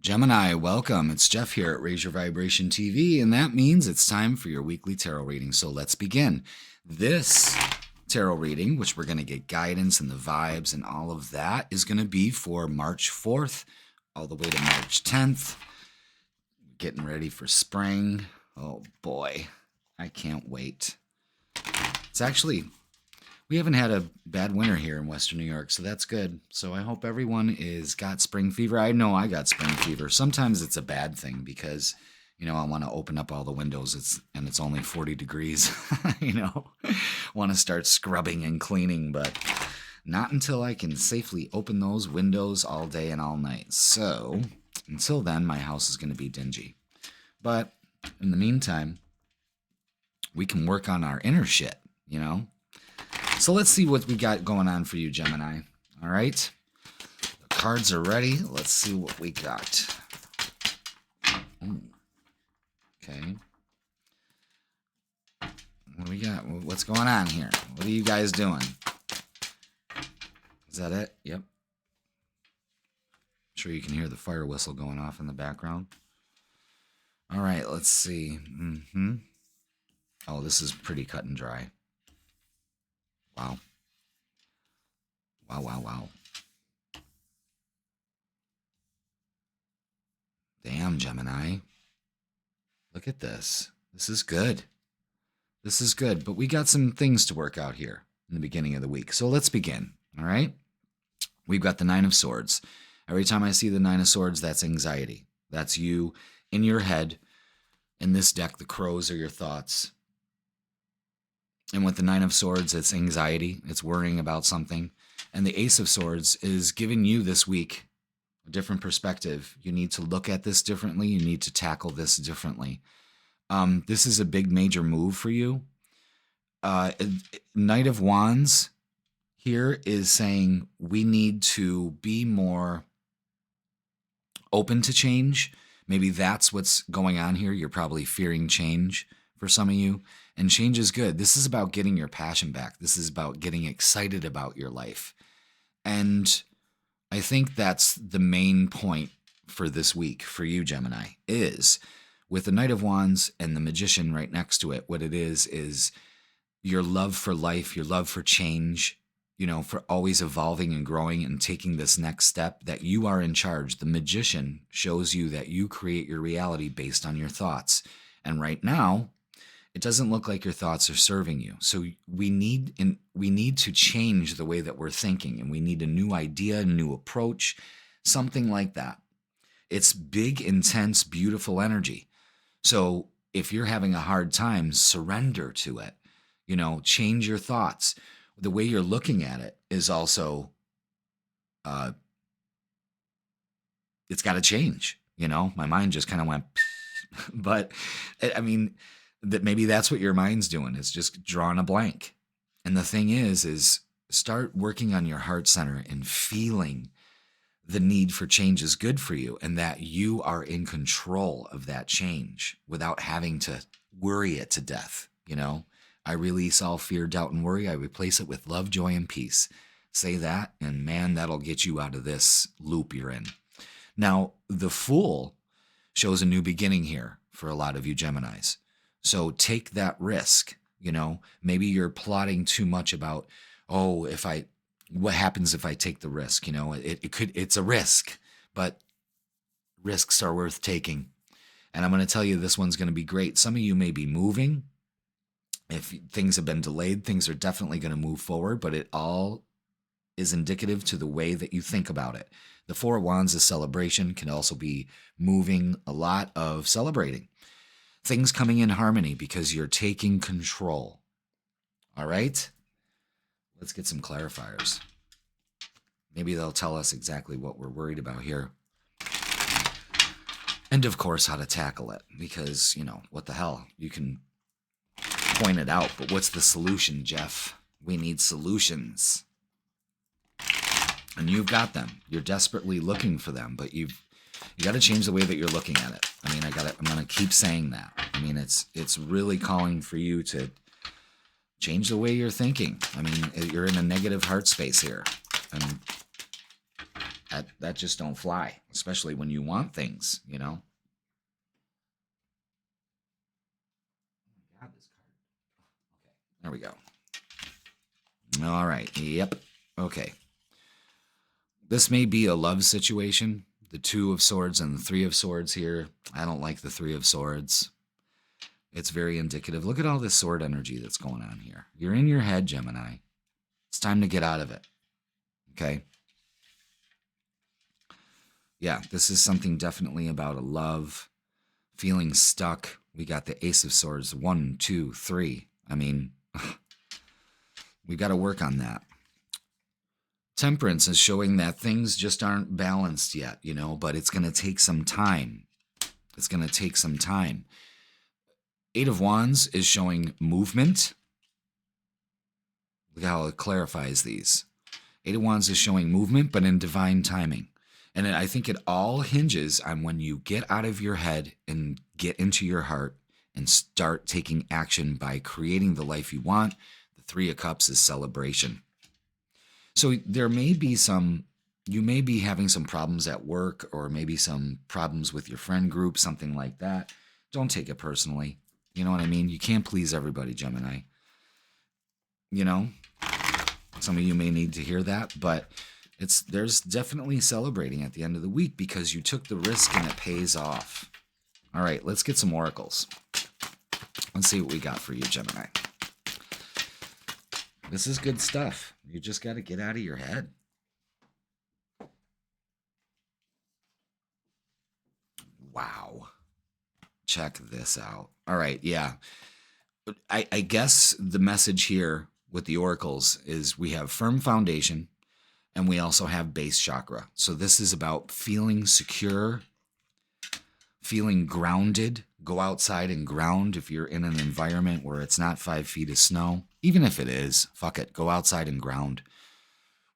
Gemini, welcome. It's Jeff here at Raise Your Vibration TV, and that means it's time for your weekly tarot reading. So let's begin. This tarot reading, which we're going to get guidance and the vibes and all of that, is going to be for March 4th all the way to March 10th. Getting ready for spring. Oh boy, I can't wait. It's actually, we haven't had a bad winter here in Western New York, so that's good. So I hope everyone is got spring fever. I know I got spring fever. Sometimes it's a bad thing because, I want to open up all the windows and it's only 40 degrees, want to start scrubbing and cleaning, but not until I can safely open those windows all day and all night. So until then, my house is going to be dingy. But in the meantime, we can work on our inner shit, So let's see what we got going on for you, Gemini. All right? The cards are ready. Let's see what we got. Ooh. Okay. What do we got? What's going on here? What are you guys doing? Is that it? Yep. I'm sure you can hear the fire whistle going off in the background. All right, let's see. Oh, this is pretty cut and dry. Wow. Wow. Damn, Gemini. Look at this. This is good. This is good, but we got some things to work out here in the beginning of the week. So let's begin, all right? We've got the Nine of Swords. Every time I see the Nine of Swords, that's anxiety. That's you in your head. In this deck, the crows are your thoughts. And with the Nine of Swords, it's anxiety. It's worrying about something. And the Ace of Swords is giving you this week a different perspective. You need to look at this differently. You need to tackle this differently. This is a big major move for you. Knight of Wands here is saying we need to be more open to change. Maybe that's what's going on here. You're probably fearing change for some of you. And change is good. This is about getting your passion back. This is about getting excited about your life. And I think that's the main point for this week for you, Gemini, is with the Knight of Wands and the Magician right next to it, what it is your love for life, your love for change, for always evolving and growing and taking this next step, that you are in charge. The Magician shows you that you create your reality based on your thoughts. And right now, it doesn't look like your thoughts are serving you. So we need to change the way that we're thinking, and we need a new idea, a new approach, something like that. It's big, intense, beautiful energy. So if you're having a hard time, surrender to it. Change your thoughts. The way you're looking at it is also, it's got to change. My mind just kind of went, but I mean, that maybe that's what your mind's doing, is just drawing a blank. And the thing is start working on your heart center and feeling the need for change is good for you, and that you are in control of that change without having to worry it to death. I release all fear, doubt, and worry. I replace it with love, joy, and peace. Say that, and man, that'll get you out of this loop you're in. Now, the Fool shows a new beginning here for a lot of you Geminis. So take that risk. Maybe you're plotting too much about, what happens if I take the risk? It's a risk, but risks are worth taking. And I'm going to tell you, this one's going to be great. Some of you may be moving. If things have been delayed, things are definitely going to move forward, but it all is indicative to the way that you think about it. The Four of Wands is celebration, can also be moving, a lot of celebrating. Things coming in harmony because you're taking control. All right? Let's get some clarifiers. Maybe they'll tell us exactly what we're worried about here. And of course, how to tackle it. Because, what the hell? You can point it out, but what's the solution, Jeff? We need solutions. And you've got them. You're desperately looking for them, but you got to change the way that you're looking at it. I'm going to keep saying that. It's really calling for you to change the way you're thinking. You're in a negative heart space here. And That just don't fly, especially when you want things, you know? God, this card. Okay, there we go. All right. Yep. Okay. This may be a love situation. The Two of Swords and the Three of Swords here. I don't like the Three of Swords. It's very indicative. Look at all this sword energy that's going on here. You're in your head, Gemini. It's time to get out of it. Okay? Yeah, this is something definitely about a love, feeling stuck. We got the Ace of Swords. 1, 2, 3. I mean, we got to work on that. Temperance is showing that things just aren't balanced yet, you know, but it's going to take some time. It's going to take some time. Eight of Wands is showing movement. Look how it clarifies these. Eight of Wands is showing movement, but in divine timing. And I think it all hinges on when you get out of your head and get into your heart and start taking action by creating the life you want. The Three of Cups is celebration. So there may be you may be having some problems at work, or maybe some problems with your friend group, something like that. Don't take it personally. You know what I mean? You can't please everybody, Gemini. You know, some of you may need to hear that, but there's definitely celebrating at the end of the week because you took the risk and it pays off. All right, let's get some oracles. Let's see what we got for you, Gemini. This is good stuff. You just got to get out of your head. Wow. Check this out. All right, yeah. I guess the message here with the oracles is we have firm foundation and we also have base chakra. So this is about feeling secure, feeling grounded. Go outside and ground if you're in an environment where it's not 5 feet of snow. Even if it is, fuck it, go outside and ground.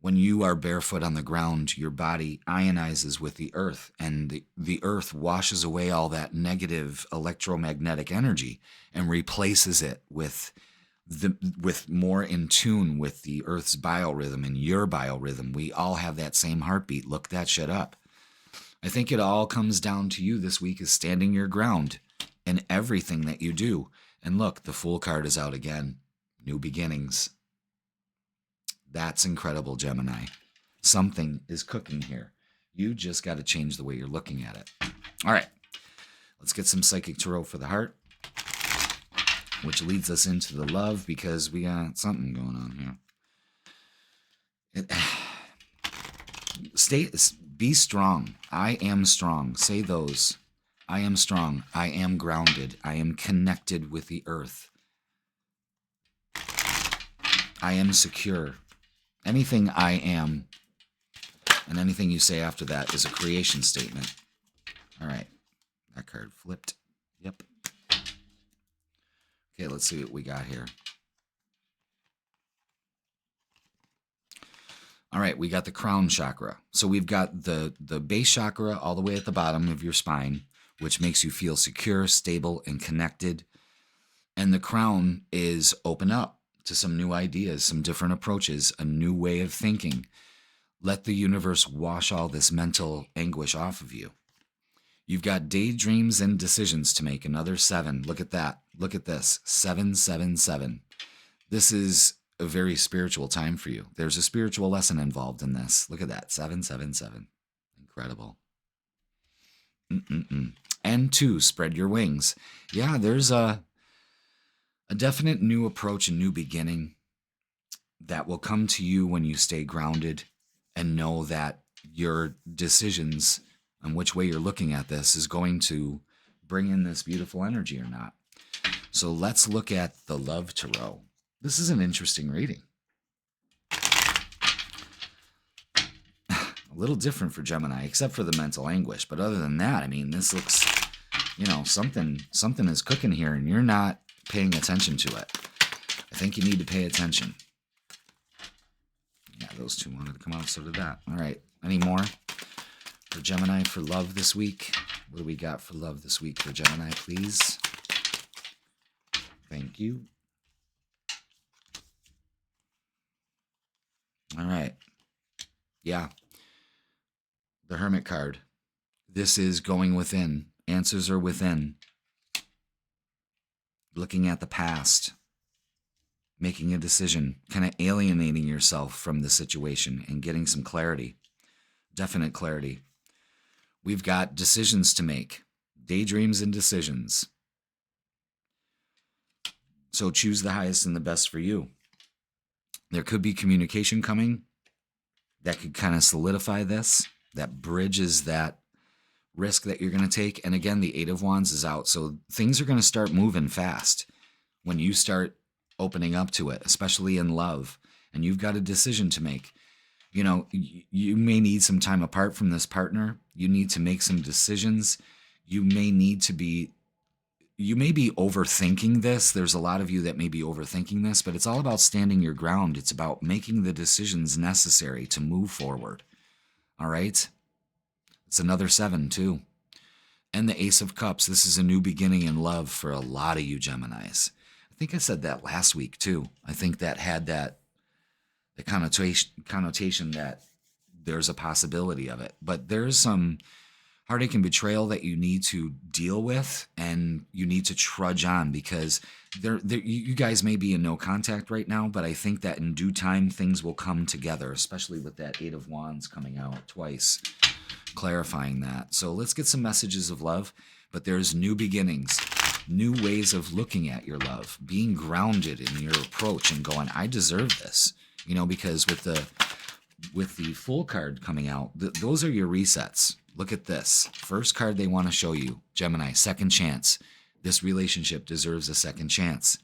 When you are barefoot on the ground, your body ionizes with the earth, and the earth washes away all that negative electromagnetic energy and replaces it with more in tune with the earth's biorhythm and your biorhythm. We all have that same heartbeat. Look that shit up. I think it all comes down to you this week is standing your ground in everything that you do. And look, the Fool card is out again. New beginnings. That's incredible, Gemini. Something is cooking here. You just got to change the way you're looking at it. All right. Let's get some Psychic Tarot for the heart, which leads us into the love because we got something going on here. Be strong. I am strong. Say those. I am strong. I am grounded. I am connected with the earth. I am secure. Anything I am and anything you say after that is a creation statement. All right. That card flipped. Yep. Okay, let's see what we got here. All right, we got the crown chakra. So we've got the base chakra all the way at the bottom of your spine, which makes you feel secure, stable, and connected. And the crown is open up to some new ideas, some different approaches, a new way of thinking. Let the universe wash all this mental anguish off of you. You've got daydreams and decisions to make. Another 7. Look at that. Look at this. 777. This is a very spiritual time for you. There's a spiritual lesson involved in this. Look at that. 777. Incredible. And 2, spread your wings. Yeah, there's a definite new approach, a new beginning that will come to you when you stay grounded and know that your decisions on which way you're looking at this is going to bring in this beautiful energy or not. So let's look at the Love Tarot. This is an interesting reading. A little different for Gemini, except for the mental anguish. But other than that, I mean, this looks, something is cooking here, and you're not paying attention to it. I think you need to pay attention. Yeah, those 2 wanted to come out, so did that. All right, any more for Gemini for love this week? What do we got for love this week for Gemini, please? Thank you. All right. Yeah. The Hermit card. This is going within. Answers are within. Looking at the past. Making a decision. Kind of alienating yourself from the situation and getting some clarity. Definite clarity. We've got decisions to make. Daydreams and decisions. So choose the highest and the best for you. There could be communication coming that could kind of solidify this, that bridges that risk that you're going to take. And again, the Eight of Wands is out. So things are going to start moving fast when you start opening up to it, especially in love. And you've got a decision to make. You know, you may need some time apart from this partner. You need to make some decisions. You may be overthinking this. There's a lot of you that may be overthinking this, but it's all about standing your ground. It's about making the decisions necessary to move forward. All right? It's another 7 too. And the Ace of Cups. This is a new beginning in love for a lot of you Geminis. I think I said that last week too. I think that had the connotation that there's a possibility of it. But there's some heartache and betrayal that you need to deal with, and you need to trudge on, because you guys may be in no contact right now, but I think that in due time things will come together, especially with that Eight of Wands coming out twice, clarifying that. So let's get some messages of love. But there's new beginnings, new ways of looking at your love, being grounded in your approach and going, I deserve this. You know, because with the Fool card coming out, those are your resets. Look at this. First card they want to show you, Gemini, second chance. This relationship deserves a second chance.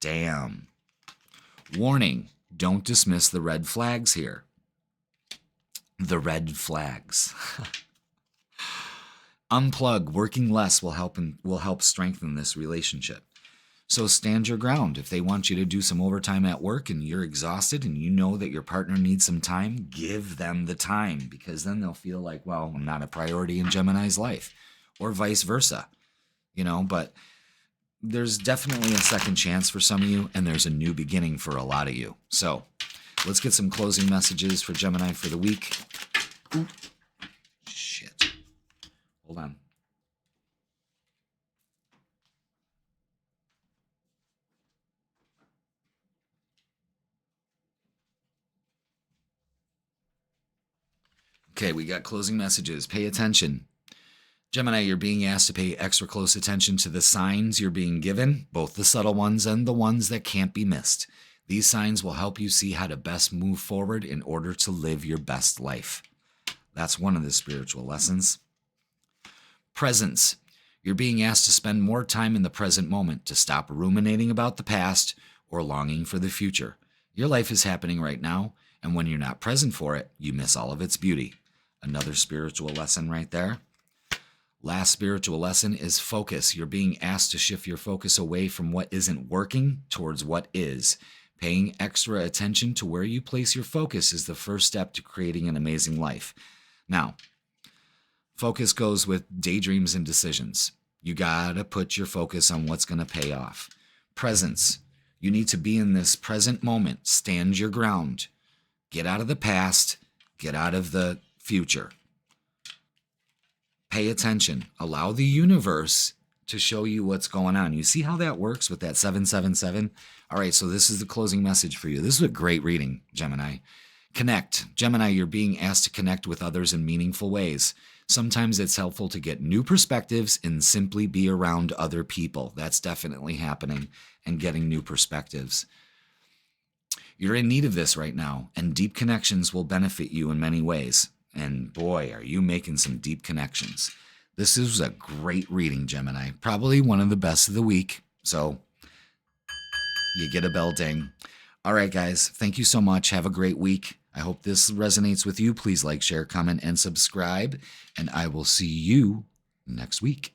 Damn. Warning, don't dismiss the red flags here. The red flags. Unplug. Working less will help strengthen this relationship. So stand your ground. If they want you to do some overtime at work and you're exhausted and you know that your partner needs some time, give them the time, because then they'll feel like, well, I'm not a priority in Gemini's life, or vice versa, you know. But there's definitely a second chance for some of you, and there's a new beginning for a lot of you. So let's get some closing messages for Gemini for the week. Ooh. Shit. Hold on. Okay, we got closing messages. Pay attention. Gemini, you're being asked to pay extra close attention to the signs you're being given, both the subtle ones and the ones that can't be missed. These signs will help you see how to best move forward in order to live your best life. That's one of the spiritual lessons. Presence. You're being asked to spend more time in the present moment, to stop ruminating about the past or longing for the future. Your life is happening right now, and when you're not present for it, you miss all of its beauty. Another spiritual lesson right there. Last spiritual lesson is focus. You're being asked to shift your focus away from what isn't working towards what is. Paying extra attention to where you place your focus is the first step to creating an amazing life. Now, focus goes with daydreams and decisions. You gotta put your focus on what's gonna pay off. Presence. You need to be in this present moment. Stand your ground. Get out of the past. Get out of the future. Pay attention. Allow the universe to show you what's going on. You see how that works with that 777? All right, so this is the closing message for you. This is a great reading, Gemini. Connect. Gemini, you're being asked to connect with others in meaningful ways. Sometimes it's helpful to get new perspectives and simply be around other people. That's definitely happening, and getting new perspectives. You're in need of this right now, and deep connections will benefit you in many ways. And boy, are you making some deep connections. This is a great reading, Gemini. Probably one of the best of the week. So you get a bell ding. All right, guys. Thank you so much. Have a great week. I hope this resonates with you. Please like, share, comment, and subscribe. And I will see you next week.